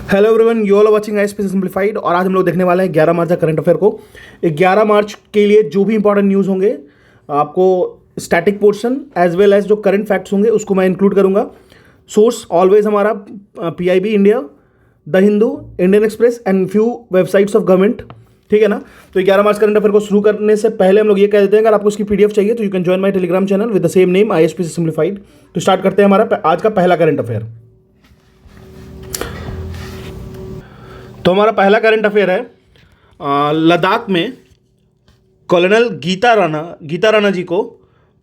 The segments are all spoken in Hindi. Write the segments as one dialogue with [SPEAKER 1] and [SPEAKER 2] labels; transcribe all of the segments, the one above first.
[SPEAKER 1] Hello everyone, you all watching ISPC simplified. और आज हम लोग देखने वाले हैं 11 मार्च का करंट अफेयर को। 11 मार्च के लिए जो भी इंपॉर्टेंट न्यूज़ होंगे, आपको static portion as well as जो करंट फैक्ट्स होंगे उसको मैं इंक्लूड करूंगा। सोर्स ऑलवेज हमारा PIB India, the Hindu, Indian Express and few websites of government. ठीक है ना। तो 11 मार्च करंट अफेयर को शुरू करने से पहले हम लोग ये कह देते हैं, अगर आपको इसकी पीडीएफ चाहिए तो you can join my Telegram channel with the same name ISPC simplified. तो स्टार्ट करते हैं हमारा आज का पहला करंट अफेयर। तो हमारा पहला करंट अफेयर है, लद्दाख में कॉलोनल गीता राणा जी को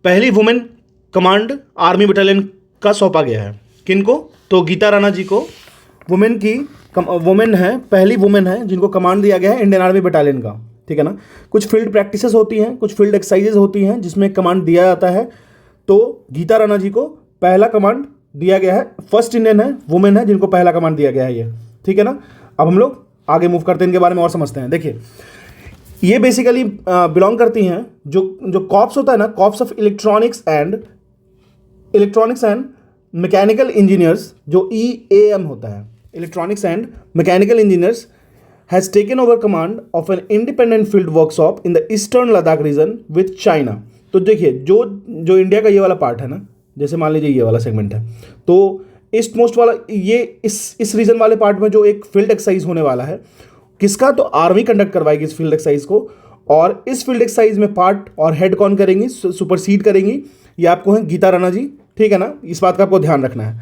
[SPEAKER 1] पहली वुमेन कमांड आर्मी बटालियन का सौंपा गया है। किनको? तो गीता राणा जी को पहली वुमेन है जिनको कमांड दिया गया है इंडियन आर्मी बटालियन का। ठीक है ना। कुछ फील्ड प्रैक्टिसेस होती हैं, कुछ फील्ड एक्सरसाइजेज होती हैं जिसमें कमांड दिया जाता है। तो गीता राणा जी को पहला कमांड दिया गया है, फर्स्ट इंडियन है, वुमेन है जिनको पहला कमांड दिया गया है ये। ठीक है ना। अब हम लोग आगे मूव करते हैं, इनके बारे में और समझते हैं। देखिए, ये बेसिकली बिलोंग करती हैं जो कॉर्प्स होता है ना, corps of electronics and mechanical engineers, जो EAM होता है, electronics and mechanical engineers has taken over command of an independent field workshop in the eastern Ladakh region with China. तो देखिए, जो इंडिया का ये वाला पार्ट है ना, जैसे मान लीजिए ये वाला सेगमेंट है, तो ईस्ट मोस्ट वाला ये इस रीजन वाले पार्ट में जो एक फील्ड एक्सरसाइज होने वाला है, किसका? तो आर्मी कंडक्ट करवाएगी इस फील्ड एक्सरसाइज को। और इस फील्ड एक्सरसाइज में पार्ट और हेड कौन करेंगी, सुपरसीड करेंगी? ये आपको है गीता राणा जी। ठीक है ना। इस बात का आपको ध्यान रखना है।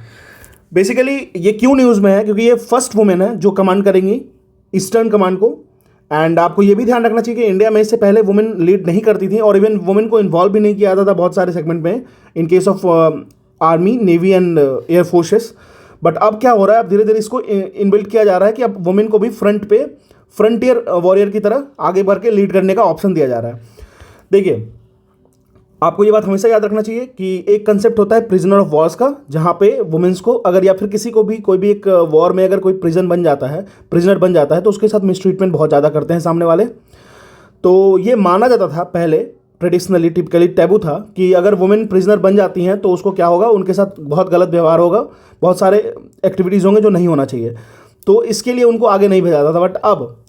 [SPEAKER 1] बेसिकली ये क्यों न्यूज़ में है? क्योंकि ये फर्स्ट वुमेन है जो कमांड करेंगी ईस्टर्न कमांड को। एंड आपको ये भी ध्यान रखना चाहिए कि इंडिया में इससे पहले वुमेन लीड नहीं करती थी और इवन वुमेन को इन्वॉल्व भी नहीं किया जाता था बहुत सारे सेगमेंट में, in case of army, navy and air forces. But अब क्या हो रहा है, अब धीरे धीरे इसको इनबिल्ट किया जा रहा है कि अब वुमेन को भी फ्रंटियर वॉरियर की तरह आगे बढ़ के लीड करने का ऑप्शन दिया जा रहा है। देखिए, आपको ये बात हमेशा याद रखना चाहिए कि एक कंसेप्ट होता है प्रिजनर ऑफ वॉर्स का, जहाँ पे वुमेन्स को अगर या फिर किसी को भी कोई भी एक वॉर में अगर कोई प्रिजनर बन जाता है तो उसके साथ मिसट्रीटमेंट बहुत ज़्यादा करते हैं सामने वाले। तो ये माना जाता था पहले, ट्रेडिशनली टिपिकली टैबू था कि अगर वुमेन प्रिजनर बन जाती हैं तो उसको क्या होगा, उनके साथ बहुत गलत व्यवहार होगा, बहुत सारे एक्टिविटीज़ होंगे जो नहीं होना चाहिए। तो इसके लिए उनको आगे नहीं भेजा जाता था। बट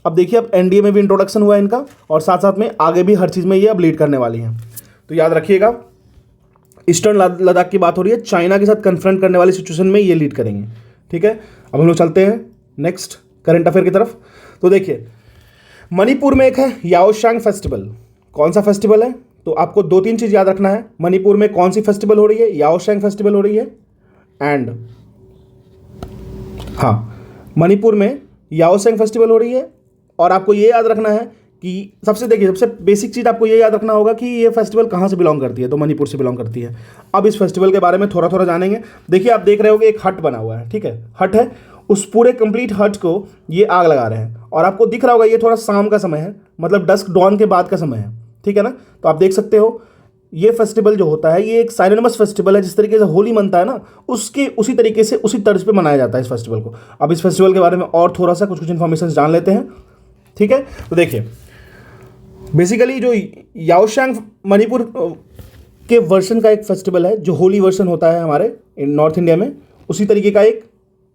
[SPEAKER 1] अब देखिए, अब NDA में भी इंट्रोडक्शन हुआ है इनका, और साथ साथ में आगे भी हर चीज़ में ये अब लीड करने वाली हैं। तो याद रखिएगा, ईस्टर्न लद्दाख की बात हो रही है, चाइना के साथ कन्फ्रंट करने वाली सिचुएशन में ये लीड करेंगे। ठीक है। अब हम लोग चलते हैं नेक्स्ट करंट अफेयर की तरफ। तो देखिए, मणिपुर में एक है याओशांग फेस्टिवल। कौन सा फेस्टिवल है? तो आपको 2-3 चीज़ याद रखना है। मणिपुर में कौन सी फेस्टिवल हो रही है? याओशांग फेस्टिवल हो रही है। एंड हाँ, मणिपुर में याओशांग फेस्टिवल हो रही है। और आपको ये याद रखना है कि सबसे बेसिक चीज़ आपको ये याद रखना होगा कि ये फेस्टिवल कहाँ से बिलोंग करती है। तो मणिपुर से बिलोंग करती है। अब इस फेस्टिवल के बारे में थोड़ा थोड़ा जानेंगे। देखिए, आप देख रहे हो कि एक हट बना हुआ है। ठीक है, हट है, उस पूरे कंप्लीट हट को ये आग लगा रहे हैं। और आपको दिख रहा होगा ये थोड़ा शाम का समय है, मतलब डस्क डॉन के बाद का समय है। ठीक है ना। तो आप देख सकते हो ये फेस्टिवल जो होता है, ये एक साइनोनिमस फेस्टिवल है। जिस तरीके से होली मनता है ना, उसी तरीके से उसी तर्ज पे मनाया जाता है इस फेस्टिवल को। अब इस फेस्टिवल के बारे में और थोड़ा सा कुछ इन्फॉर्मेशन जान लेते हैं। ठीक है। तो देखिए, बेसिकली जो याओशांग मणिपुर के वर्जन का एक फेस्टिवल है, जो होली वर्जन होता है हमारे नॉर्थ इंडिया में, उसी तरीके का एक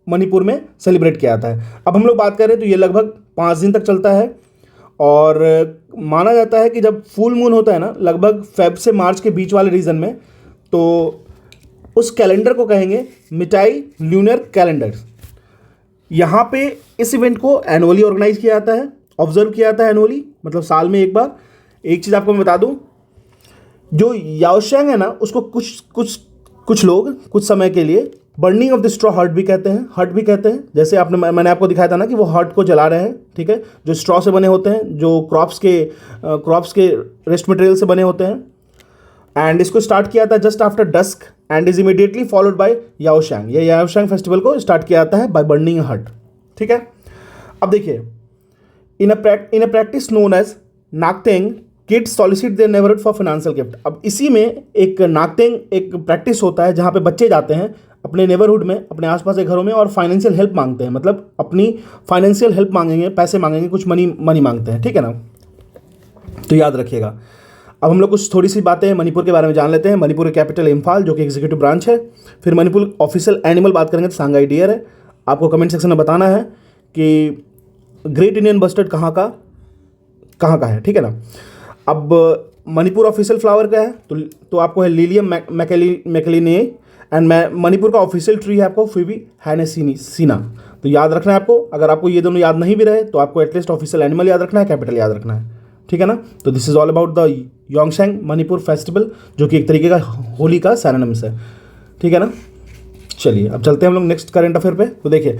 [SPEAKER 1] मणिपुर में सेलिब्रेट किया जाता है। अब हम लोग बात करें तो ये लगभग 5 दिन तक चलता है। और माना जाता है कि जब फुल मून होता है ना, लगभग फेब से मार्च के बीच वाले रीजन में, तो उस कैलेंडर को कहेंगे मिटाई ल्यूनर कैलेंडर। यहाँ पे इस इवेंट को एनुअली ऑर्गेनाइज किया जाता है, ऑब्जर्व किया जाता है एनुअली, मतलब साल में एक बार। एक चीज़ आपको मैं बता दूँ, जो याओशांग है ना, उसको कुछ लोग कुछ समय के लिए बर्निंग ऑफ द स्ट्रॉ हट भी कहते हैं। जैसे मैंने आपको दिखाया था ना कि वो हट को जला रहे हैं। ठीक है, जो स्ट्रॉ से बने होते हैं, जो क्रॉप्स के रेस्ट मटेरियल से बने होते हैं। एंड इसको स्टार्ट किया था just after dusk and is immediately followed by Yaoshang. ये याओशांग फेस्टिवल को स्टार्ट किया जाता है बाय बर्निंग हट। ठीक है। अब देखिए, in a practice known as Nakatheng, kids solicit their neighbourhood for financial gift. अब इसी में एक नाकतेंग एक प्रैक्टिस होता है जहाँ पे बच्चे जाते हैं अपने नेबरहुड में, अपने आसपास के घरों में, और फाइनेंशियल हेल्प मांगते हैं। मतलब अपनी फाइनेंशियल हेल्प मांगेंगे, पैसे मांगेंगे, कुछ मनी मांगते हैं। ठीक है ना। तो याद रखिएगा। अब हम लोग कुछ थोड़ी सी बातें मणिपुर के बारे में जान लेते हैं। मणिपुर की कैपिटल इम्फाल, जो कि एग्जीक्यूटिव ब्रांच है। फिर मणिपुर ऑफिशियल एनिमल बात करेंगे तो सांगाई डियर है। आपको कमेंट सेक्शन में बताना है कि ग्रेट इंडियन बस्टर्ड कहाँ का है, ठीक है ना। अब मणिपुर ऑफिशियल फ्लावर क्या है, तो आपको है लिलियम मैकेलिने, एंड मणिपुर का ऑफिशियल ट्री है आपको फिबी हैनेसीना। तो याद रखना है आपको, अगर आपको ये दोनों याद नहीं भी रहे तो आपको एटलीस्ट ऑफिशियल एनिमल याद रखना है, कैपिटल याद रखना है, ठीक है ना। तो this is all about the Yaoshang Manipur festival, जो कि एक तरीके का होली का सिनोनिम्स है, ठीक है ना। चलिए अब चलते हैं हम लोग नेक्स्ट करंट अफेयर पे। तो देखिए,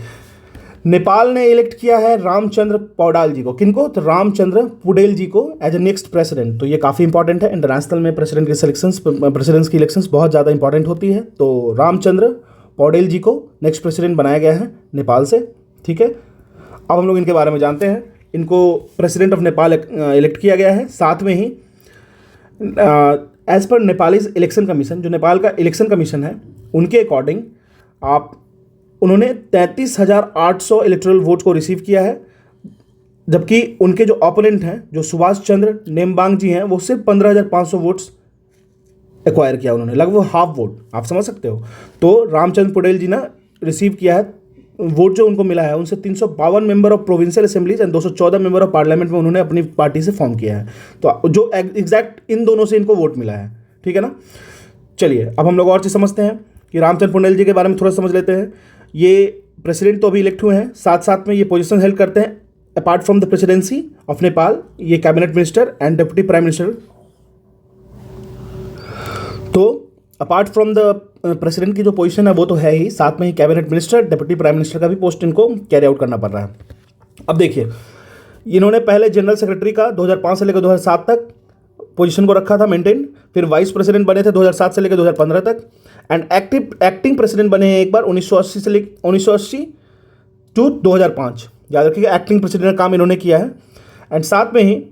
[SPEAKER 1] नेपाल ने इलेक्ट किया है रामचंद्र पौडाल जी को, किनको, तो रामचंद्र पुडेल जी को एज ए नेक्स्ट प्रेसिडेंट। तो ये काफ़ी इंपॉर्टेंट है, इंटरनेशनल में प्रेसिडेंट्स की इलेक्शंस बहुत ज़्यादा इंपॉर्टेंट होती है। तो रामचंद्र पौडेल जी को नेक्स्ट प्रेसिडेंट बनाया गया है नेपाल से, ठीक है। अब हम लोग इनके बारे में जानते हैं। इनको प्रेसिडेंट ऑफ नेपाल इलेक्ट किया गया है। साथ में ही as per Nepalese election commission, जो नेपाल का इलेक्शन कमीशन है, उनके अकॉर्डिंग उन्होंने 33,800 इलेक्टोरल वोट को रिसीव किया है, जबकि उनके जो ओपोनेंट हैं, जो सुभाष चंद्र नेम्बांग जी हैं, वो सिर्फ 15,500 वोट्स एक्वायर किया उन्होंने, लगभग हाफ वोट, आप समझ सकते हो। तो रामचंद्र पटेल जी ने रिसीव किया है वोट, जो उनको मिला है उनसे 352 member of provincial assemblies and 214 member of parliament में उन्होंने अपनी पार्टी से फॉर्म किया है। तो जो एग्जैक्ट इन दोनों से इनको वोट मिला है, ठीक है ना। चलिए अब हम लोग और चीज़ समझते हैं कि रामचंद्र पटेल जी के बारे में थोड़ा समझ लेते हैं। ये प्रेसिडेंट तो अभी इलेक्ट हुए हैं, साथ साथ में ये पोजीशन हेल्ड करते हैं apart from the presidency of Nepal, ये cabinet minister and deputy prime minister. तो अपार्ट फ्रॉम द प्रेसिडेंट की जो पोजीशन है वो तो है ही, साथ में ही cabinet minister, deputy prime minister का भी पोस्ट इनको कैरी आउट करना पड़ रहा है। अब देखिए, इन्होंने पहले जनरल सेक्रेटरी का 2005 से लेकर 2007 तक पोजीशन को रखा था मेंटेन, फिर वाइस प्रेसिडेंट बने थे 2007 से लेकर 2015 तक, एंड एक्टिंग प्रेसिडेंट बने हैं एक बार 1980 टू 2005। याद रखिएगा, एक्टिंग प्रेसिडेंट का काम इन्होंने किया है। एंड साथ में ही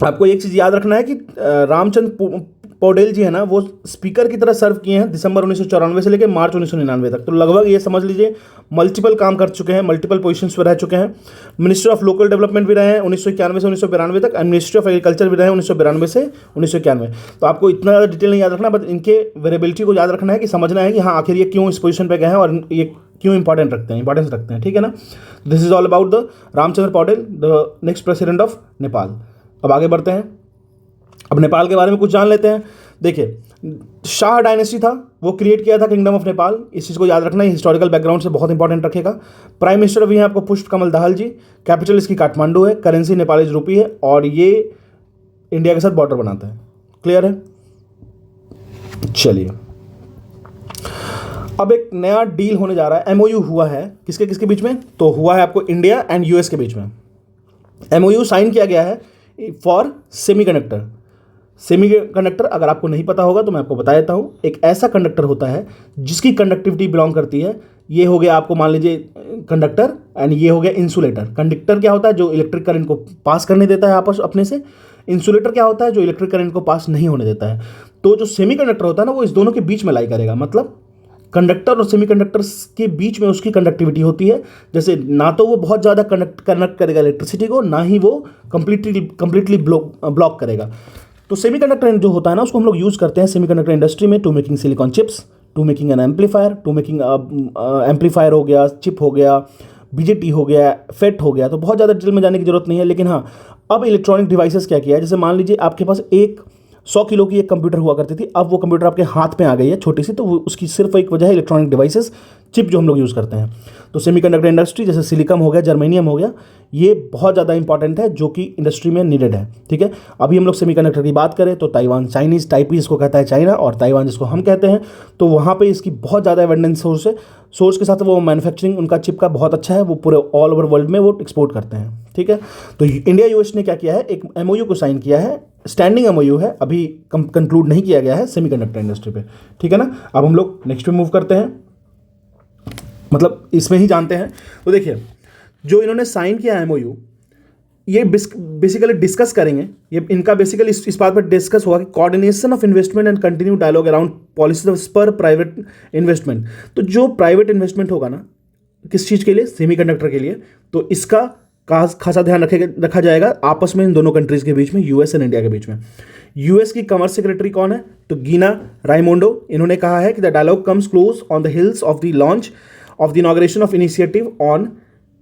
[SPEAKER 1] आपको एक चीज़ याद रखना है कि रामचंद्र पौडेल जी है ना, वो स्पीकर की तरह सर्व किए हैं दिसंबर 1994 से लेकर मार्च 1999 तक। तो लगभग ये समझ लीजिए मल्टीपल काम कर चुके हैं, मल्टीपल पोजीशंस पर रह चुके हैं। मिनिस्टर ऑफ लोकल डेवलपमेंट भी रहे हैं 1991 से 1992 तक, एंड मिनिस्ट्री ऑफ एग्रीकल्चर भी रहे हैं 1992 से 1991। तो आपको इतना ज़्यादा डिटेल नहीं याद रखना, बट इनके वेरिएबिलिटी को याद रखना है कि समझना है कि हाँ आखिर ये क्यों इस पोजीशन पर गए हैं और ये क्यों इंपॉर्टेंस रखते हैं, ठीक है ना। This is all about the Ramchandra Paudel, the next president of Nepal. अब आगे बढ़ते हैं, अब नेपाल के बारे में कुछ जान लेते हैं। देखिए, शाह डायनेस्टी था, वो क्रिएट किया था किंगडम ऑफ नेपाल, इस चीज़ को याद रखना है, हिस्टोरिकल बैकग्राउंड से बहुत इंपॉर्टेंट रखेगा। प्राइम मिनिस्टर अभी हैं आपको पुष्प कमल दाहाल जी, कैपिटल इसकी काठमांडू है, करेंसी नेपालीज रुपी है, और ये इंडिया के साथ बॉर्डर बनाता है। क्लियर है। चलिए, अब एक नया डील होने जा रहा है, एमओयू हुआ है, किसके किसके बीच में, तो हुआ है आपको इंडिया एंड यूएस के बीच में। एमओयू साइन किया गया है फॉर सेमीकंडक्टर। अगर आपको नहीं पता होगा तो मैं आपको बता देता हूँ, एक ऐसा कंडक्टर होता है जिसकी कंडक्टिविटी बिलोंग करती है, ये हो गया आपको मान लीजिए कंडक्टर, एंड ये हो गया इंसुलेटर। कंडक्टर क्या होता है, जो इलेक्ट्रिक करंट को पास करने देता है आपस अपने से। इंसुलेटर क्या होता है, जो इलेक्ट्रिक करंट को पास नहीं होने देता है। तो जो सेमीकंडक्टर होता है ना, वो इस दोनों के बीच में लाई करेगा, मतलब कंडक्टर और सेमीकंडक्टर्स के बीच में उसकी कंडक्टिविटी होती है। जैसे ना तो वो बहुत ज़्यादा कनेक्ट करेगा इलेक्ट्रिसिटी को, ना ही वो कंप्लीटली ब्लॉक करेगा। तो सेमीकंडक्टर जो होता है ना, उसको हम लोग यूज़ करते हैं सेमीकंडक्टर इंडस्ट्री में, to making silicon chips, to making an amplifier, to making amplifier हो गया, चिप हो गया, बीजेटी हो गया, फेट हो गया। तो बहुत ज़्यादा डिटेल में जाने की जरूरत नहीं है, लेकिन हाँ, अब इलेक्ट्रॉनिक डिवाइसेस क्या किया है, जैसे मान लीजिए आपके पास 100 किलो की एक कंप्यूटर हुआ करती थी, अब वो कंप्यूटर आपके हाथ में आ गई है छोटी सी, तो उसकी सिर्फ एक वजह है इलेक्ट्रॉनिक डिवाइसेस, चिप जो हम लोग यूज़ करते हैं। तो सेमीकंडक्टर इंडस्ट्री, जैसे सिलिकॉन हो गया, जर्मेनियम हो गया, ये बहुत ज़्यादा इंपॉर्टेंट है, जो कि इंडस्ट्री में नीडेड है, ठीक है। अभी हम लोग सेमीकंडक्टर की बात करें तो ताइवान, चाइनीज़ टाइपी जिसको कहता है चाइना, और ताइवान जिसको हम कहते हैं, तो वहाँ पे इसकी बहुत ज़्यादा एवेंडेंस सोर्स है। सोर्स के साथ वो मैन्युफैक्चरिंग उनका चिप का बहुत अच्छा है, वो पूरे ऑल ओवर वर्ल्ड में वो एक्सपोर्ट करते हैं, ठीक है। तो इंडिया यूएस ने क्या किया है, एक एमओयू को साइन किया है, स्टैंडिंग एमओयू है, अभी कंक्लूड नहीं किया गया है सेमीकंडक्टर इंडस्ट्री पे, ठीक है ना। अब हम लोग नेक्स्ट पे मूव करते हैं, मतलब इसमें ही जानते हैं। तो देखिए, जो इन्होंने साइन किया एमओयू, ये बेसिकली डिस्कस करेंगे, ये इनका बेसिकली इस बात पर डिस्कस हुआ कि coordination of investment and continue dialogue around policies of पर प्राइवेट इन्वेस्टमेंट। तो जो प्राइवेट इन्वेस्टमेंट होगा ना, किस चीज़ के लिए, सेमीकंडक्टर के लिए, तो इसका खासा ध्यान रखा जाएगा आपस में इन दोनों कंट्रीज़ के बीच में, यूएस एंड इंडिया के बीच में। यूएस की कमर्स सेक्रेटरी कौन है, तो गीना राइमोंडो, इन्होंने कहा है कि the dialogue comes close on the hills of the launch of the inauguration of initiative on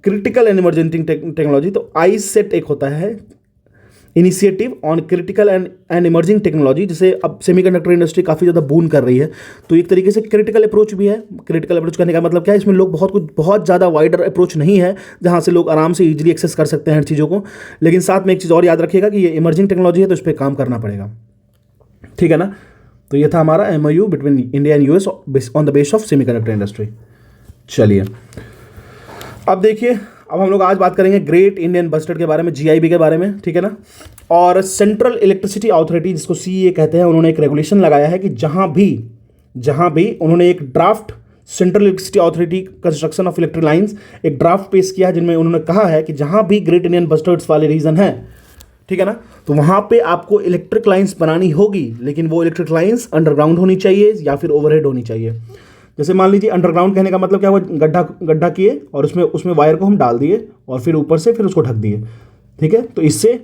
[SPEAKER 1] critical and emergency technology, तो आईसेट एक होता है initiative on critical and emerging technology, जिसे अब सेमीकंडक्टर इंडस्ट्री काफ़ी ज़्यादा बूम कर रही है। तो एक तरीके से क्रिटिकल अप्रोच भी है। क्रिटिकल अप्रोच करने का मतलब क्या है, इसमें लोग बहुत ज़्यादा वाइडर अप्रोच नहीं है जहाँ से लोग आराम से इजीली एक्सेस कर सकते हैं हर चीज़ों को। लेकिन साथ में एक चीज़ और याद रखिएगा कि ये इमर्जिंग टेक्नोलॉजी है, तो इस पर काम करना पड़ेगा, ठीक है ना। तो ये था हमारा MOU between India and US on the base of semiconductor industry. चलिए अब देखिए, अब हम लोग आज बात करेंगे ग्रेट इंडियन बस्टर्ड के बारे में, GIB के बारे में, ठीक है ना। और सेंट्रल इलेक्ट्रिसिटी अथॉरिटी, जिसको CEA कहते हैं, उन्होंने एक रेगुलेशन लगाया है कि जहाँ भी उन्होंने एक draft central electricity authority construction of electric lines एक ड्राफ्ट पेश किया है, जिनमें उन्होंने कहा है कि जहाँ भी ग्रेट इंडियन बस्टर्ड्स वाले रीजन हैं, ठीक है ना, तो वहाँ पे आपको इलेक्ट्रिक लाइंस बनानी होगी, लेकिन वो इलेक्ट्रिक लाइंस अंडरग्राउंड होनी चाहिए या फिर ओवरहेड होनी चाहिए। जैसे मान लीजिए अंडरग्राउंड कहने का मतलब क्या हुआ, गड्ढा किए और उसमें वायर को हम डाल दिए और फिर ऊपर से फिर उसको ढक दिए, ठीक है, तो इससे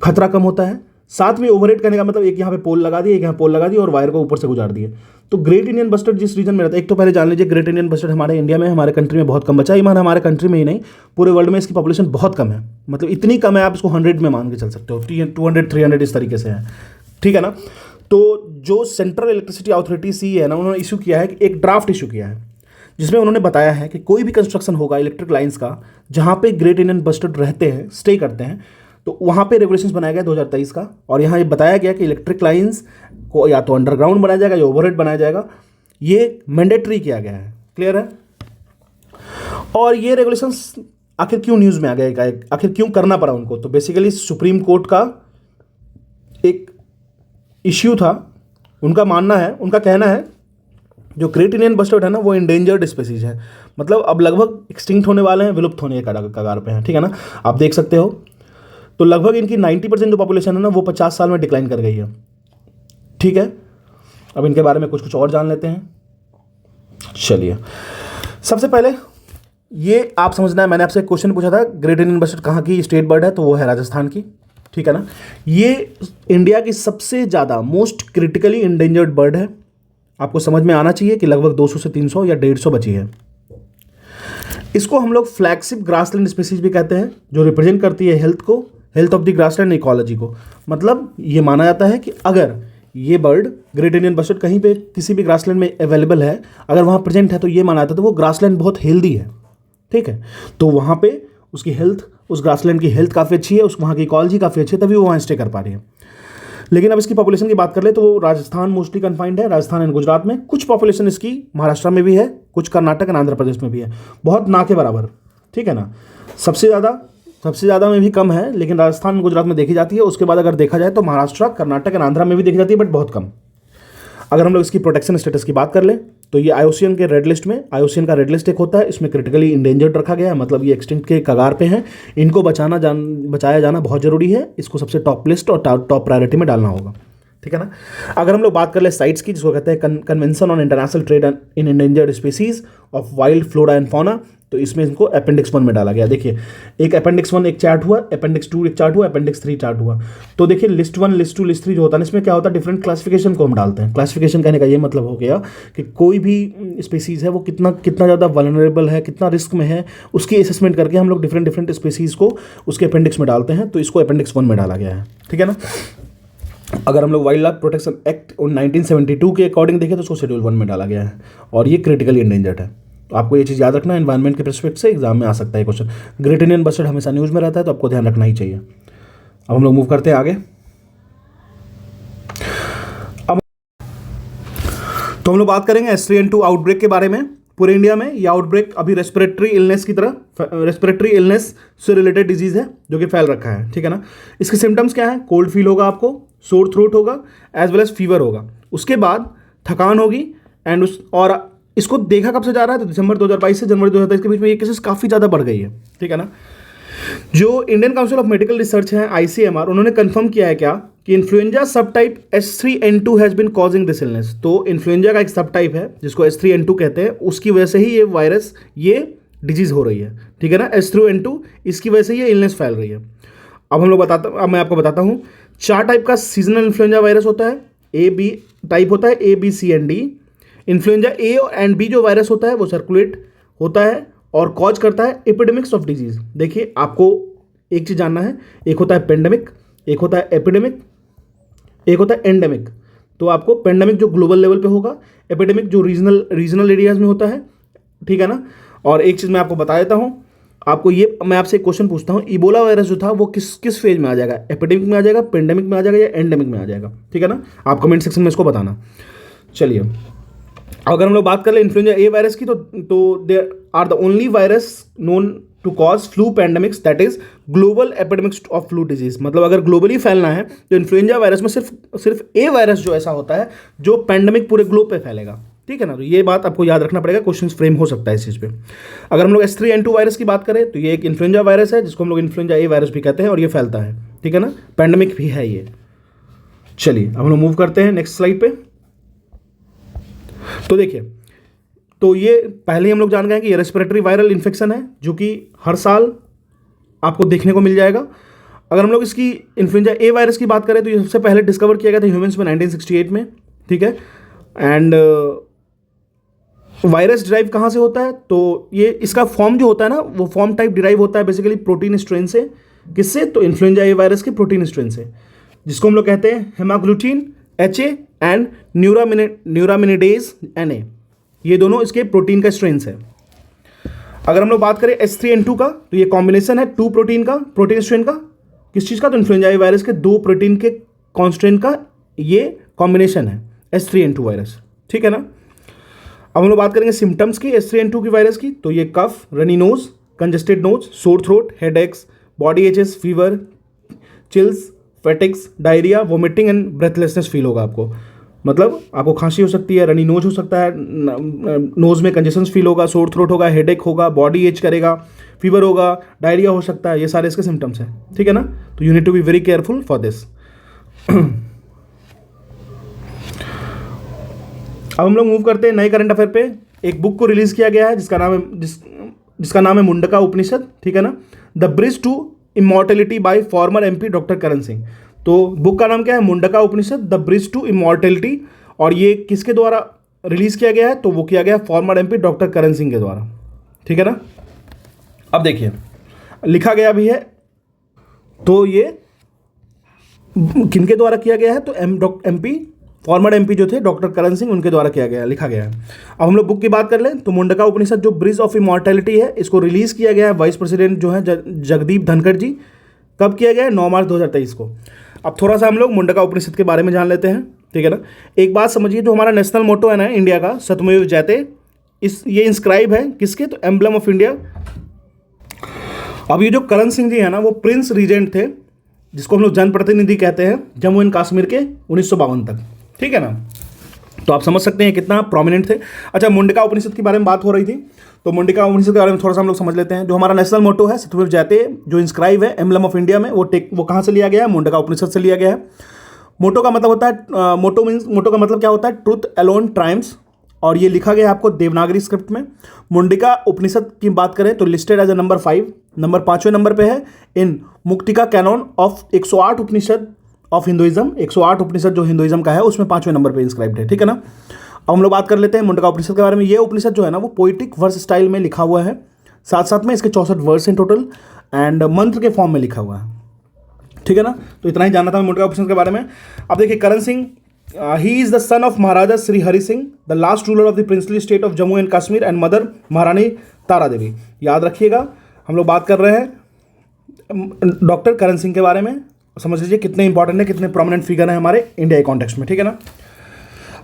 [SPEAKER 1] खतरा कम होता है। साथ में ओवरहेड करने का मतलब एक यहाँ पे पोल लगा दिए, एक यहाँ पोल लगा दिए और वायर को ऊपर से गुजार दिए। तो ग्रेट इंडियन बस्टर्ड जिस रीजन में रहता है, एक तो पहले जान लीजिए ग्रेट इंडियन बस्टर्ड हमारे इंडिया में, हमारे कंट्री में बहुत कम बचा है। ईवन हमारे कंट्री में ही नहीं, पूरे वर्ल्ड में इसकी पॉपुलेशन बहुत कम है, मतलब इतनी कम है आप इसको 100 में मान के चल सकते हो, 200 300 इस तरीके से है, ठीक है ना। तो जो सेंट्रल इलेक्ट्रिसिटी अथॉरिटी CEA है ना, उन्होंने इशू किया है कि एक ड्राफ्ट इशू किया है, जिसमें उन्होंने बताया है कि कोई भी कंस्ट्रक्शन होगा इलेक्ट्रिक लाइंस का जहाँ पे ग्रेट इंडियन बस्टर्ड रहते हैं, स्टे करते हैं, तो वहाँ पे रेगुलेशंस बनाया गया 2023 का। और यहाँ ये बताया गया कि इलेक्ट्रिक लाइंस को या तो अंडरग्राउंड बनाया जाएगा या ओवरहेड बनाया जाएगा, ये मैंडेटरी किया गया है। क्लियर है। और ये रेगुलेशंस आखिर क्यों न्यूज़ में आ गया, आखिर क्यों करना पड़ा उनको, तो बेसिकली सुप्रीम कोर्ट का एक इश्यू था। उनका मानना है, उनका कहना है जो ग्रेट इंडियन बस्टर्ड है ना, वो इंडेंजर्ड स्पीसीज है, मतलब अब लगभग एक्सटिंक्ट होने वाले हैं, विलुप्त होने के कगार पे हैं, ठीक है ना। आप देख सकते हो, तो लगभग इनकी 90% जो पॉपुलेशन है ना, वो 50 साल में डिक्लाइन कर गई है, ठीक है। अब इनके बारे में कुछ और जान लेते हैं। चलिए, सबसे पहले ये आप समझना है, मैंने आपसे एक क्वेश्चन पूछा था ग्रेट इंडियन बस्टर्ड कहाँ की स्टेट बर्ड है, तो वो है राजस्थान की, ठीक है ना। ये इंडिया की सबसे ज़्यादा मोस्ट क्रिटिकली इंडेंजर्ड बर्ड है। आपको समझ में आना चाहिए कि लगभग 200 से 300 या 150 बची है। इसको हम लोग फ्लैगशिप ग्रासलैंड स्पीसीज भी कहते हैं, जो रिप्रेजेंट करती है health of the grassland ecology को। मतलब ये माना जाता है कि अगर ये बर्ड ग्रेट इंडियन बस्टर्ड कहीं पे किसी भी ग्रासलैंड में अवेलेबल है, अगर वहाँ प्रेजेंट है, तो ये माना जाता है तो वो ग्रासलैंड बहुत हेल्दी है, ठीक है। तो वहाँ पे उसकी हेल्थ, उस ग्रासलैंड की हेल्थ काफ़ी अच्छी है, उस वहाँ की इकोलॉजी काफ़ी अच्छी है, तभी वो वहाँ स्टे कर पा रही है। लेकिन अब इसकी पॉपुलेशन की बात कर ले तो वो राजस्थान मोस्टली कन्फाइंड है, राजस्थान एंड गुजरात में। कुछ पॉपुलेशन इसकी महाराष्ट्र में भी है, कुछ कर्नाटक एंड आंध्र प्रदेश में भी है, बहुत ना के बराबर, ठीक है ना। सबसे ज़्यादा में भी कम है, लेकिन राजस्थान गुजरात में देखी जाती है। उसके बाद अगर देखा जाए तो महाराष्ट्र, कर्नाटक एंड आंध्रा में भी देखी जाती है, बट बहुत कम। अगर हम लोग इसकी प्रोटेक्शन स्टेटस की बात कर लें तो ये IUCN के रेड लिस्ट में, IUCN का रेड लिस्ट एक होता है, इसमें क्रिटिकली इंडेंजर्ड रखा गया है, मतलब ये एक्सटिंक्ट के कगार पे हैं। इनको बचाया जाना बहुत ज़रूरी है, इसको सबसे टॉप लिस्ट और टॉप प्रायोरिटी में डालना होगा, ठीक है ना। अगर हम लोग बात कर ले साइट्स की, जिसको कहते हैं convention on international trade in endangered species of wild flora and fauna, तो इसमें इनको अपेंडिक्स 1 में डाला गया। देखिए, एक अपेंडिक्स 1 एक चार्ट हुआ, अपेंडिक्स 2 एक चार्ट हुआ, अपेंडिक्स 3 चार्ट हुआ। तो देखिए लिस्ट 1, लिस्ट 2, लिस्ट 3 जो होता है इसमें क्या होता है, डिफरेंट क्लासिफिकेशन को हम डालते हैं। क्लासिफिकेशन कहने का ये मतलब हो गया कि कोई भी स्पीसीज है वो कितना ज़्यादा वल्नरेबल है, कितना रिस्क में है, उसकी असेसमेंट करके हम लोग डिफरेंट स्पीसीज को उसके अपेंडिक्स में डालते हैं। तो इसको अपेंडिक्स 1 में डाला गया है, ठीक है ना। अगर हम लोग वाइल्ड लाइफ प्रोटेक्शन एक्ट 1972 के अकॉर्डिंग देखें तो उसको शेड्यूल 1 में डाला गया है, और ये क्रिटिकली इंडेंजर्ड है। तो आपको ये चीज़ याद रखना है, एनवायरनमेंट के पर्सपेक्टिव से एग्जाम में आ सकता है क्वेश्चन। ग्रेट इंडियन बस्टर्ड हमेशा न्यूज़ में रहता है, तो आपको ध्यान रखना ही चाहिए। अब हम लोग मूव करते हैं आगे। अब तो हम लोग बात करेंगे H3N2 आउटब्रेक के बारे में। पूरे इंडिया में ये आउटब्रेक अभी रेस्पिरेटरी इलनेस की तरह, रेस्पिरेटरी इलनेस से रिलेटेड डिजीज़ है जो कि फैल रखा है, ठीक है ना। इसके सिम्टम्स क्या है, कोल्ड फील होगा आपको, सोर थ्रोट होगा, एज वेल एज फीवर होगा। उसके बाद थकान होगी और इसको देखा कब से जा रहा है, तो दिसंबर 2022 से जनवरी 2023 के बीच में ये केसेस काफ़ी ज़्यादा बढ़ गई है, ठीक है ना। जो Indian Council of Medical Research है ICMR, उन्होंने कंफर्म किया है क्या कि influenza sub type H3N2 has been causing this illness. तो इन्फ्लुएंजा का एक सब टाइप है जिसको H3N2 कहते हैं, उसकी वजह से ही ये वायरस, ये डिजीज़ हो रही है, ठीक है ना। H3N2 इसकी वजह से ये इलनेस फैल रही है। अब मैं आपको बताता हूँ। 4 टाइप का सीजनल इन्फ्लुएंजा वायरस होता है। AB टाइप होता है, A B C and D। Influenza A and B जो वायरस होता है वो सर्कुलेट होता है और कॉज करता है एपिडेमिक्स ऑफ डिजीज। देखिए आपको एक चीज़ जानना है, एक होता है पेंडेमिक, एक होता है एपिडेमिक, एक होता है एंडेमिक। तो आपको पेंडेमिक जो ग्लोबल लेवल पे होगा, एपिडेमिक जो रीजनल एरियाज में होता है, ठीक है ना। और एक चीज़ मैं आपको बता देता हूँ, आपको ये मैं आपसे एक क्वेश्चन पूछता हूँ, इबोला वायरस जो था वो किस फेज में आ जाएगा, एपिडेमिक में आ जाएगा, पेंडेमिक में आ जाएगा या एंडेमिक में आ जाएगा, ठीक है ना। आप कमेंट सेक्शन में इसको बताना। चलिए अगर हम लोग बात कर ले इन्फ्लुएंजा ए वायरस की, तो there are the only virus known to cause flu pandemics, that is global epidemics of flu disease. मतलब अगर ग्लोबली फैलना है तो इन्फ्लुएंजा वायरस में सिर्फ ए वायरस जो ऐसा होता है जो पैंडेमिक पूरे ग्लोब पे फैलेगा, ठीक है ना। तो ये बात आपको याद रखना पड़ेगा, क्वेश्चन फ्रेम हो सकता है इस चीज़ पे। अगर हम लोग H3N2 वायरस की बात करें तो ये एक इन्फ्लुएंजा वायरस है जिसको हम लोग इन्फ्लुएंजा ए वायरस भी कहते हैं और ये फैलता है, ठीक है ना, पैंडेमिक भी है ये। चलिए अब हम लोग मूव करते हैं नेक्स्ट स्लाइड पे। तो देखिए, तो ये पहले ही हम लोग जान गए कि ये रेस्पिरेटरी वायरल इन्फेक्शन है जो कि हर साल आपको देखने को मिल जाएगा। अगर हम लोग इसकी इन्फ्लुएंजा ए वायरस की बात करें तो ये सबसे पहले डिस्कवर किया गया था ह्यूमंस में 1968 में, ठीक है। एंड वायरस डिराइव कहाँ से होता है, तो ये इसका फॉर्म जो होता है ना, वो फॉर्म टाइप डिराइव होता है बेसिकली प्रोटीन स्ट्रेन से। किससे, तो इन्फ्लुएंजा ए वायरस के प्रोटीन स्ट्रेन से, जिसको हम लोग कहते हैं हेमाग्लूटिन HA एंड न्यूरामिनिडेज NA। ये दोनों इसके प्रोटीन का स्ट्रेन्स है। अगर हम लोग बात करें H3N2 का, तो ये कॉम्बिनेशन है 2 प्रोटीन का, प्रोटीन स्ट्रेन का, किस चीज़ का, तो इन्फ्लुएंजा ए वायरस के 2 प्रोटीन के कॉन्स्ट्रेन का ये कॉम्बिनेशन है H3N2 वायरस, ठीक है ना। अब हम लोग बात करेंगे सिम्टम्स की H3N2 की वायरस की, तो ये cough, runny nose, congested nose, sore throat, headaches, body aches, fever, chills, fatigues, diarrhoea, vomiting and breathlessness feel होगा आपको। मतलब आपको खांसी हो सकती है, रनी नोज हो सकता है, नोज में कंजेशन फील होगा, सोर थ्रोट होगा, हेडेक होगा, बॉडी एच करेगा, फीवर होगा, डायरिया हो सकता है। ये सारे इसके सिम्टम्स हैं, ठीक है ना। तो you need to be very careful for this. अब हम लोग मूव करते हैं नए करंट अफेयर पे। एक बुक को रिलीज किया गया है जिसका नाम है मुंडका उपनिषद, ठीक है ना, the bridge to immortality by former MP doctor Karan Singh. तो बुक का नाम क्या है, Mundaka Upanishad the bridge to immortality. और ये किसके द्वारा रिलीज किया गया है, तो वो किया गया farmer MP doctor Karan Singh के द्वारा, ठीक है ना। अब देखिए लिखा गया भी है, तो ये किनके द्वारा किया गया है, तो MP फॉर्मर MP जो थे डॉक्टर करण सिंह, उनके द्वारा किया गया, लिखा गया है। अब हम लोग बुक की बात कर लें तो मुंडका उपनिषद जो ब्रिज ऑफ इमॉर्टेलिटी है, इसको रिलीज किया गया है वाइस प्रेसिडेंट जो है जगदीप धनखड़ जी। कब किया गया है, 9 मार्च 2023 को। अब थोड़ा सा हम लोग मुंडका उपनिषद के बारे में जान लेते हैं, ठीक है ना। एक बात समझिए, जो हमारा नेशनल मोटो है ना इंडिया का, सत्यमेव जयते, ये इंस्क्राइब है किसके, तो एम्बलम ऑफ इंडिया। अब ये जो करण सिंह जी है ना, वो प्रिंस रीजेंट थे, जिसको हम लोग जनप्रतिनिधि कहते हैं जम्मू एंड कश्मीर के 1952 तक, ठीक है ना। तो आप समझ सकते हैं कितना प्रोमिनेंट थे। अच्छा, मुंडका उपनिषद के बारे में बात हो रही थी, तो मुंडका उपनिषद के बारे में थोड़ा सा हम लोग समझ लेते हैं। जो हमारा नेशनल मोटो है सत्यमेव जयते, जो इंस्क्राइब है एम्बलम ऑफ इंडिया में, वो कहाँ से लिया गया है, मुंडका उपनिषद से लिया गया है। मोटो का मतलब होता है, मोटो का मतलब क्या होता है, ट्रुथ अलोन ट्रायम्फ्स। और ये लिखा गया है आपको देवनागरी स्क्रिप्ट में। मुंडका उपनिषद की बात करें तो listed as a number 5, number 5वें नंबर पे है in Muktika canon of 108 Upanishad of Hinduism. 108 Upanishad जो हिंदुइज्म का है उसमें 5वें नंबर पे इंस्क्राइब्ड है, ठीक है ना। अब हम लोग बात कर लेते हैं मुंडका उपनिषद के बारे में। ये उपनिषद जो है ना, वो पोइटिक वर्स स्टाइल में लिखा हुआ है, साथ साथ में इसके 64 वर्स हैं टोटल, एंड मंत्र के फॉर्म में लिखा हुआ है, ठीक है ना। तो इतना ही जानना था मुंडका उपनिषद के बारे में। अब देखिए Karan Singh, he is the son of Maharaja Shri Hari Singh, the last ruler of the princely state of Jammu and Kashmir, and mother Maharani Tara देवी। याद रखिएगा, हम लोग बात कर रहे हैं डॉक्टर करण सिंह के बारे में। समझ लीजिए कितने इंपॉर्टेंट है, कितने प्रोमिनेंट फिगर है हमारे इंडिया के कॉन्टेक्स्ट में, ठीक है ना।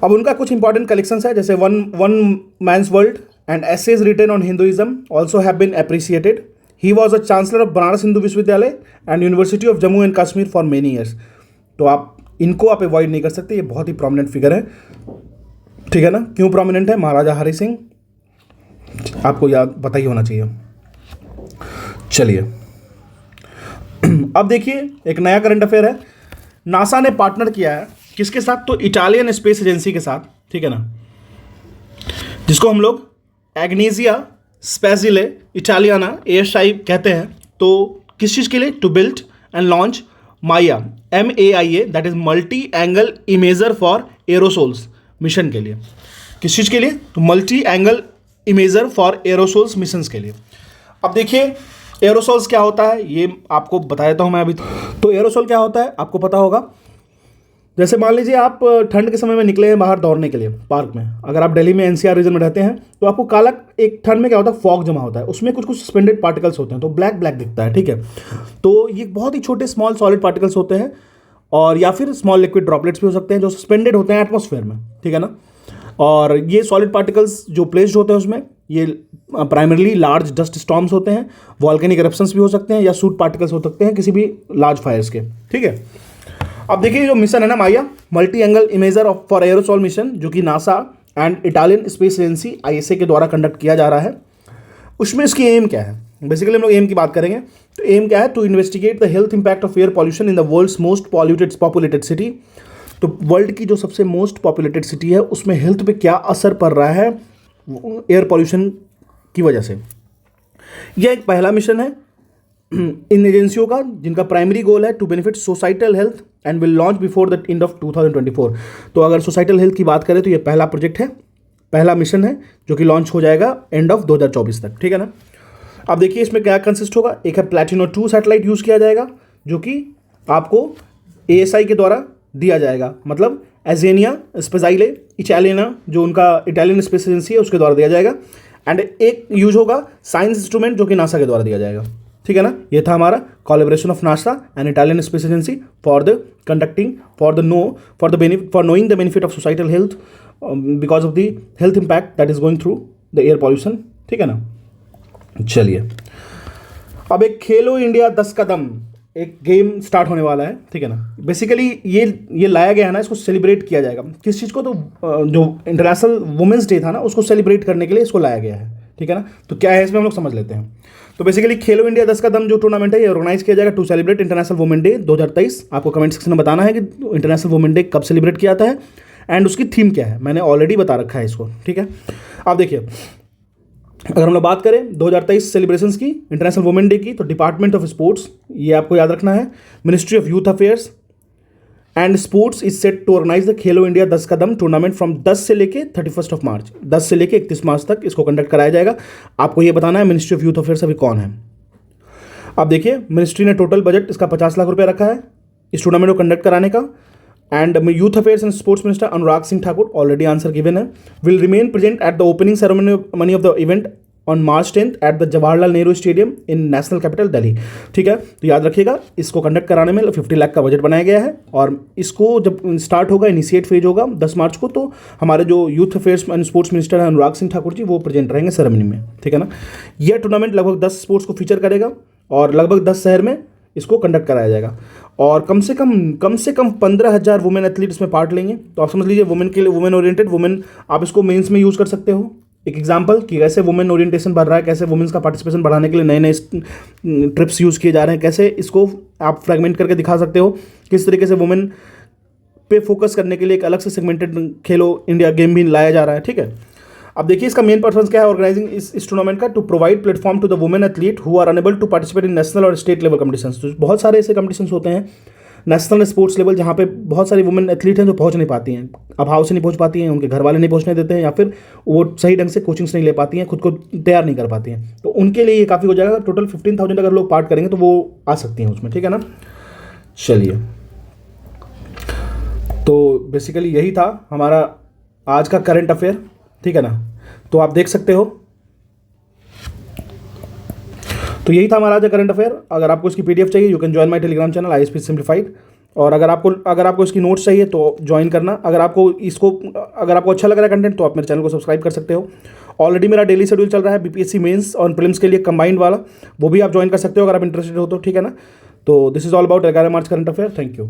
[SPEAKER 1] अब उनका कुछ इंपॉर्टेंट कलेक्शंस है, जैसे one man's world and essays written on Hinduism also have been appreciated. He was a chancellor of Banaras Hindu Vishwavidyalaya and university of Jammu and Kashmir for many years. तो आप इनको आप अवॉइड नहीं कर सकते, ये बहुत ही प्रोमिनेंट फिगर है, ठीक है ना। क्यों प्रोमिनेंट है, महाराजा हरि सिंह, आपको याद पता ही होना चाहिए। चलिए अब देखिए एक नया करंट अफेयर है। नासा ने पार्टनर किया है किसके साथ, तो इटालियन स्पेस एजेंसी के साथ, ठीक है ना, जिसको हम लोग एग्नेसिया स्पेसिले इटालियाना ASI कहते हैं। तो किस चीज़ के लिए, to build and launch MAIA MAIA, that is multi angle imager for aerosols mission के लिए। किस चीज़ के लिए, तो multi angle imager for aerosols missions के लिए। अब देखिए एरोसोल्स क्या होता है ये आपको बता देता हूँ मैं अभी। तो एरोसोल क्या होता है आपको पता होगा। जैसे मान लीजिए आप ठंड के समय में निकले हैं बाहर दौड़ने के लिए पार्क में, अगर आप दिल्ली में एनसीआर रीजन में रहते हैं तो आपको काला एक ठंड में क्या होता है फॉग जमा होता है, उसमें कुछ कुछ सस्पेंडेड पार्टिकल्स होते हैं तो ब्लैक ब्लैक दिखता है, ठीक है। तो ये बहुत ही छोटे स्मॉल सॉलिड पार्टिकल्स होते हैं और या फिर स्मॉल लिक्विड ड्रॉपलेट्स भी हो सकते हैं जो सस्पेंडेड होते हैं एटमॉस्फेयर में, ठीक है ना। और ये सॉलिड पार्टिकल्स जो प्लेस्ड होते हैं उसमें ये प्राइमरली लार्ज डस्ट स्टॉर्म्स होते हैं, वॉल्केनिक इरप्शंस भी हो सकते हैं या सूट पार्टिकल्स हो सकते हैं किसी भी लार्ज फायर्स के, ठीक है। अब देखिए जो मिशन है ना MAIA multi angle imager for aerosol mission, जो कि NASA and Italian space agency ISA के द्वारा कंडक्ट किया जा रहा है, उसमें इसकी एम क्या है। बेसिकली हम लोग एम की बात करेंगे तो एम क्या है, to investigate the health impact of air pollution in the world's most populated city. तो वर्ल्ड की जो सबसे मोस्ट पॉपुलेटेड सिटी है उसमें हेल्थ पे क्या असर पड़ रहा है एयर पॉल्यूशन की वजह से। यह एक पहला मिशन है इन एजेंसियों का जिनका प्राइमरी गोल है to benefit societal health and will launch before the end of 2024। तो अगर सोसाइटल हेल्थ की बात करें तो ये पहला प्रोजेक्ट है, पहला मिशन है जो कि लॉन्च हो जाएगा एंड ऑफ 2024 तक, ठीक है ना। अब देखिए इसमें क्या कंसिस्ट होगा। एक है प्लैटिनो 2 सैटेलाइट यूज़ किया जाएगा जो कि आपको ASI के द्वारा दिया जाएगा, मतलब एजेनिया स्पेजाइले इटालियना जो उनका इटालियन स्पेस एजेंसी है उसके द्वारा दिया जाएगा। एंड एक यूज होगा साइंस इंस्ट्रूमेंट जो कि नासा के द्वारा दिया जाएगा, ठीक है ना। ये था हमारा collaboration of NASA and Italian space agency for the conducting for knowing the benefit of societal health because of the health impact that is going through the air pollution, ठीक है ना। चलिए अब एक खेलो इंडिया 10 कदम एक गेम स्टार्ट होने वाला है, ठीक है ना। बेसिकली ये लाया गया है ना, इसको सेलिब्रेट किया जाएगा किस चीज़ को, तो जो इंटरनेशनल वुमेंस डे था ना उसको सेलिब्रेट करने के लिए इसको लाया गया है, ठीक है ना। तो क्या है इसमें हम लोग समझ लेते हैं। तो बेसिकली खेलो इंडिया 10 कदम जो टूर्नामेंट है ये ऑर्गेनाइज किया जाएगा to celebrate international women day 2023। आपको कमेंट सेक्शन में बताना है कि इंटरनेशनल वुमेन डे कब सेलिब्रेट किया जाता है एंड उसकी थीम क्या है, मैंने ऑलरेडी बता रखा है इसको, ठीक है। आप देखिए अगर हम लोग बात करें 2023 सेलिब्रेशंस की इंटरनेशनल वुमेन डे की, तो डिपार्टमेंट ऑफ स्पोर्ट्स, ये आपको याद रखना है, ministry of youth affairs and sports is set to organise the Khelo India 10 Kadam tournament from 10 से लेके 31 मार्च, 10 से लेके 31 मार्च तक इसको कंडक्ट कराया जाएगा। आपको ये बताना है मिनिस्ट्री ऑफ यूथ अफेयर्स अभी कौन है। अब देखिए मिनिस्ट्री ने टोटल बजट इसका 50 लाख रुपये रखा है इस टूर्नामेंट को कंडक्ट कराने का। And youth affairs and sports minister Anurag Singh Thakur, already answer given है, will remain present at the opening ceremony of the event on March 10 at the Jawaharlal Nehru stadium in national capital Delhi, ठीक है। तो याद रखिएगा इसको कंडक्ट कराने में 50 लाख का बजट बनाया गया है और इसको जब स्टार्ट होगा इनिशिएट फेज होगा 10 मार्च को, तो हमारे जो youth affairs and sports minister हैं अनुराग सिंह ठाकुर जी वो प्रेजेंट रहेंगे सेरेमनी में, ठीक है ना। यह टूर्नामेंट लगभग 10 स्पोर्ट्स को फीचर करेगा और लगभग 10 शहर में इसको कंडक्ट कराया जाएगा और कम से कम 15,000 वुमेन एथलीट इसमें पार्ट लेंगे। तो आप समझ लीजिए वुमेन के लिए वुमेन ओरिएंटेड वुमेन, आप इसको मेंस में यूज़ कर सकते हो। एक एग्जांपल कि कैसे वुमेन ओरिएंटेशन बढ़ रहा है, कैसे वुमेन्स का पार्टिसिपेशन बढ़ाने के लिए नए नए ट्रिप्स यूज़ किए जा रहे हैं, कैसे इसको आप फ्रेगमेंट करके दिखा सकते हो, किस तरीके से वुमेन पे फोकस करने के लिए एक अलग से सेगमेंटेड खेलो इंडिया गेम भी लाया जा रहा है, ठीक है। अब देखिए इसका मेन पर्पस क्या है ऑर्गेनाइजिंग इस टूर्नामेंट का, to provide platform to the women athlete who are unable to participate in national और स्टेट लेवल कॉम्पिटिशन्स। तो बहुत सारे ऐसे कॉम्पिटिशन्स होते हैं नेशनल स्पोर्ट्स लेवल जहाँ पे बहुत सारी वुमेन एथलीट हैं जो पहुँच नहीं पाती हैं, अभाव से नहीं पहुँच पाती हैं, उनके घर वाले नहीं पहुँचने देते हैं या फिर वो सही ढंग से कोचिंग्स नहीं ले पाती हैं, खुद को तैयार नहीं कर पाती हैं। तो उनके लिए ये काफ़ी हो जाएगा। टोटल 15,000 अगर लोग पार्ट करेंगे तो वो आ सकती हैं उसमें, ठीक है ना। चलिए तो बेसिकली यही था हमारा आज का करंट अफेयर, ठीक है ना। तो आप देख सकते हो, तो यही था हमारा आज करंट अफेयर। अगर आपको इसकी PDF चाहिए you can join my Telegram channel ISP simplified. और अगर आपको इसकी नोट्स चाहिए तो ज्वाइन करना। अगर आपको अच्छा लग रहा है कंटेंट तो आप मेरे चैनल को सब्सक्राइब कर सकते हो। ऑलरेडी मेरा डेली शेड्यूल चल रहा है BPSC मेंस और प्रीलिम्स के लिए कंबाइंड वाला, वो भी आप ज्वाइन कर सकते हो अगर आप इंटरेस्टेड हो तो, ठीक है ना। तो this is all about 11 March current affair. Thank you.